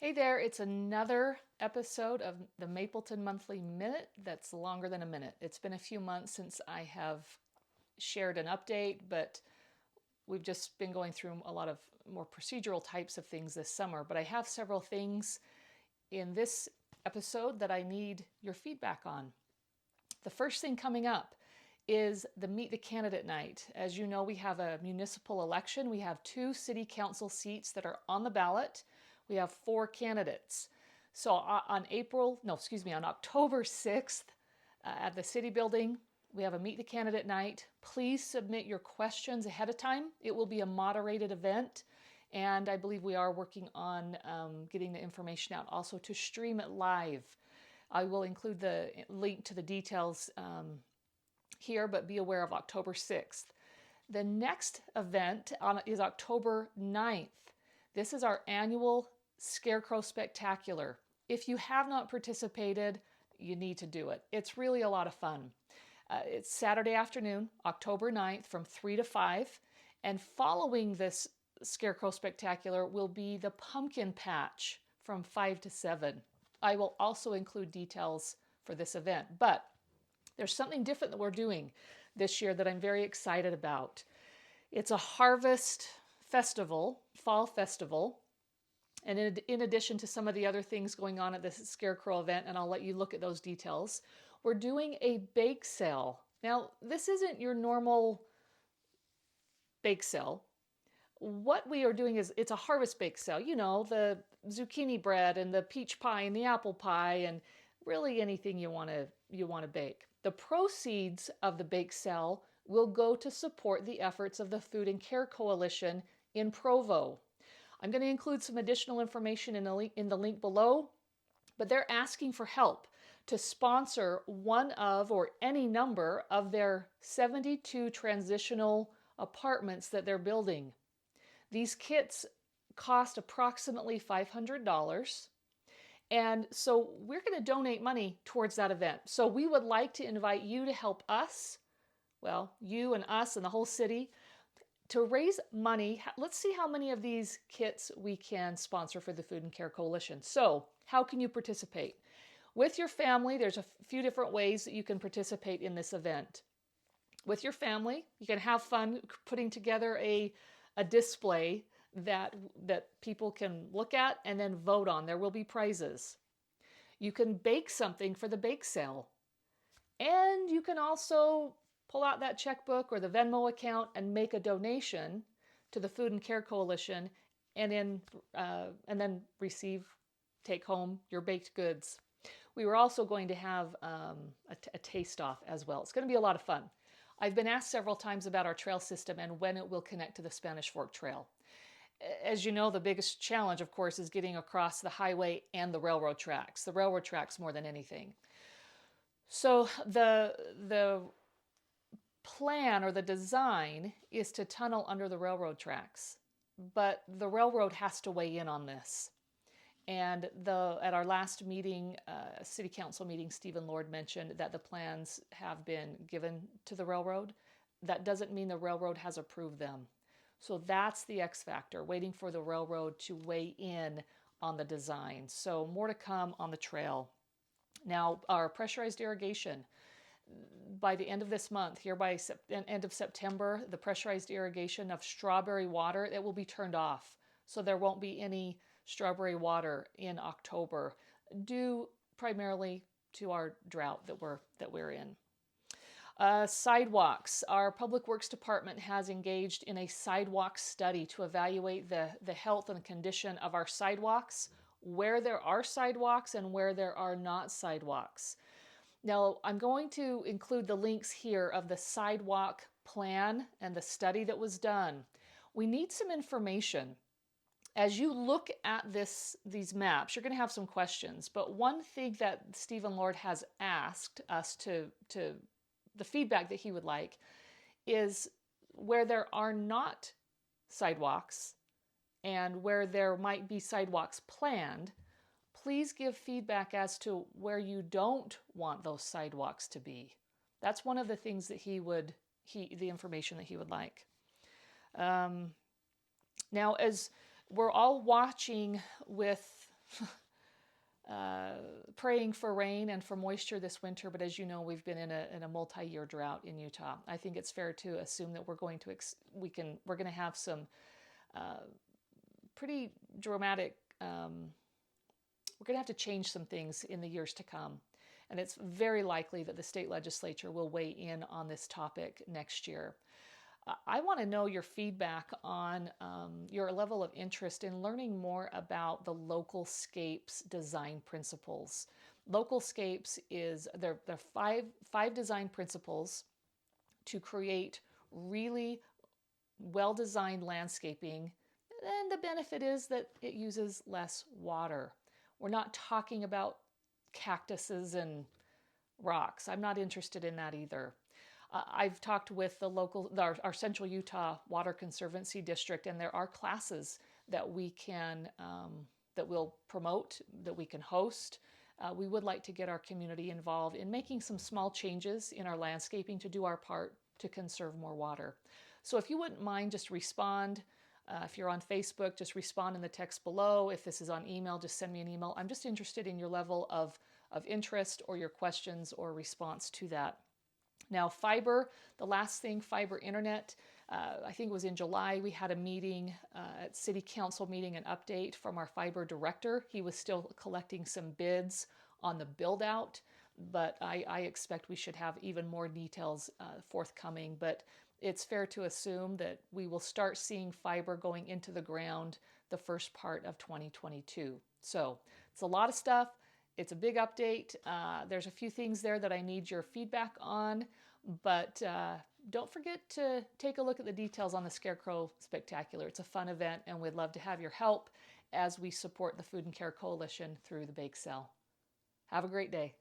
Hey there, it's another episode of the Mapleton Monthly Minute that's longer than a minute. It's been a few months since I have shared an update, but we've just been going through a lot of more procedural types of things this summer. But I have several things in this episode that I need your feedback on. The first thing coming up is the Meet the Candidate Night. As you know, we have a municipal election. We have 2 city council seats that are on the ballot. We have 4 candidates. So on October 6th at the city building, we have a Meet the Candidate Night. Please submit your questions ahead of time. It will be a moderated event, and I believe we are working on getting the information out also to stream it live. I will include the link to the details here, but be aware of October 6th. The next event is October 9th. This is our annual Scarecrow Spectacular. If you have not participated, you need to do it. It's really a lot of fun. It's Saturday afternoon, October 9th from 3 to 5. And following this Scarecrow Spectacular will be the Pumpkin Patch from 5 to 7. I will also include details for this event, but there's something different that we're doing this year that I'm very excited about. It's a harvest festival, fall festival, and in addition to some of the other things going on at this Scarecrow event, and I'll let you look at those details, we're doing a bake sale. Now, this isn't your normal bake sale. What we are doing is it's a harvest bake sale. You know, the zucchini bread and the peach pie and the apple pie and really anything you want to bake. The proceeds of the bake sale will go to support the efforts of the Food and Care Coalition in Provo. I'm going to include some additional information in the link below, but they're asking for help to sponsor one of or any number of their 72 transitional apartments that they're building. These kits cost approximately $500. And so we're going to donate money towards that event. So we would like to invite you to help us, well, you and us and the whole city, to raise money. Let's see how many of these kits we can sponsor for the Food and Care Coalition. So how can you participate? With your family, there's a few different ways that you can participate in this event. With your family, you can have fun putting together a display that people can look at and then vote on. There will be prizes. You can bake something for the bake sale. And you can also pull out that checkbook or the Venmo account and make a donation to the Food and Care Coalition and then take home your baked goods. We were also going to have a taste-off as well. It's going to be a lot of fun. I've been asked several times about our trail system and when it will connect to the Spanish Fork Trail. As you know, the biggest challenge, of course, is getting across the highway and the railroad tracks. The railroad tracks more than anything. So the plan or the design is to tunnel under the railroad tracks, but the railroad has to weigh in on this. And at our last meeting, city council meeting, Stephen Lord mentioned that the plans have been given to the railroad. That doesn't mean the railroad has approved them. So that's the X factor, waiting for the railroad to weigh in on the design. So more to come on the trail. Now, our pressurized irrigation. By the end of this month, here by end of September, the pressurized irrigation of strawberry water, it will be turned off. So there won't be any strawberry water in October, due primarily to our drought that we're in. Sidewalks. Our Public Works Department has engaged in a sidewalk study to evaluate the health and condition of our sidewalks, where there are sidewalks and where there are not sidewalks. Now, I'm going to include the links here of the sidewalk plan and the study that was done. We need some information. As you look at these maps, you're going to have some questions. But one thing that Stephen Lord has asked us the feedback that he would like is where there are not sidewalks and where there might be sidewalks planned, please give feedback as to where you don't want those sidewalks to be. That's one of the things that the information that he would like. Now, as we're all watching with praying for rain and for moisture this winter, but as you know, we've been in a multi-year drought in Utah. I think it's fair to assume that we're going to have some pretty dramatic. We're going to have to change some things in the years to come, and it's very likely that the state legislature will weigh in on this topic next year. I want to know your feedback on your level of interest in learning more about the Localscapes design principles. Localscapes is there are five design principles to create really well-designed landscaping, and the benefit is that it uses less water. We're not talking about cactuses and rocks. I'm not interested in that either. I've talked with our Central Utah Water Conservancy District, and there are classes that we'll promote, that we can host. We would like to get our community involved in making some small changes in our landscaping to do our part to conserve more water. So if you wouldn't mind, just respond. If you're on Facebook, just respond in the text below. If this is on email, just send me an email. I'm just interested in your level of interest or your questions or response to that. Now, fiber, the last thing, fiber internet, I think it was in July, we had a meeting, at City Council meeting, an update from our fiber director. He was still collecting some bids on the build out, but I expect we should have even more details forthcoming. But it's fair to assume that we will start seeing fiber going into the ground the first part of 2022. So it's a lot of stuff. It's a big update. There's a few things there that I need your feedback on, but don't forget to take a look at the details on the Scarecrow Spectacular. It's a fun event, and we'd love to have your help as we support the Food and Care Coalition through the bake sale. Have a great day.